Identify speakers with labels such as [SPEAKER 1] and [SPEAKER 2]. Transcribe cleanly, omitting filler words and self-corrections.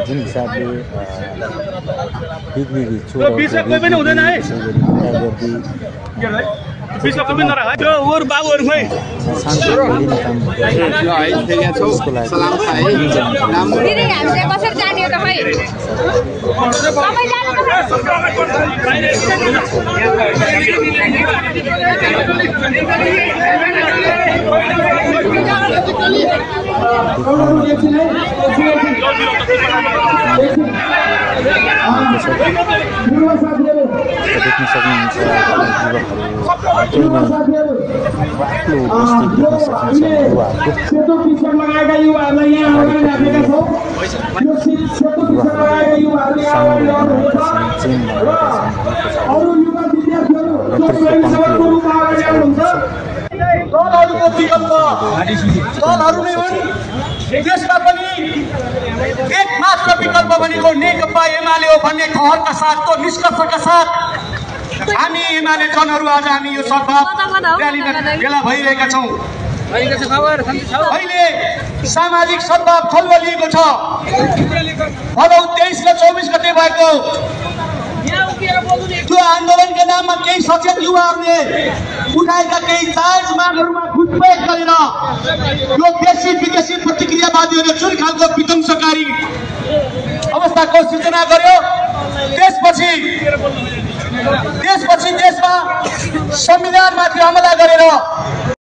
[SPEAKER 1] जुन हिसाबले बिग्रिरी छोरा कोही पनि हुँदैन है विश्व कपि नराख त्यो ओर बाबुहरु खै
[SPEAKER 2] सलाम खाए दिदी हामीले कसरी जाने त खै तपाईँ जानु
[SPEAKER 1] देख्न सक्नुहुन्छ
[SPEAKER 3] दलहरुको विकल्प दलहरु नै हुन् देशमा पनि एक मात्र विकल्प भनेको नेकपा एमाले हो भन्ने ठहरका साथ तो निष्कर्षका साथ हामी एमाले जनहरु आज हामी यो सद्भाव र्यालीमा भेला भइरहेका छौं। अहिले सामाजिक सद्भाव खल्बलिएको छ। भदौ 23 र 24 गते भएको त्यो आन्दोलनका नाममा केही सचेत युवाहरूले उठाएका केही जायज मागहरूमा घुसपैठ गरेर यो देशी विदेशी प्रतिक्रियावादीहरूले जुन खालको विध्वंसकारी अवस्थाको सूचना गर्यो त्यसपछि देशमा संविधानमाथि हमला गरेर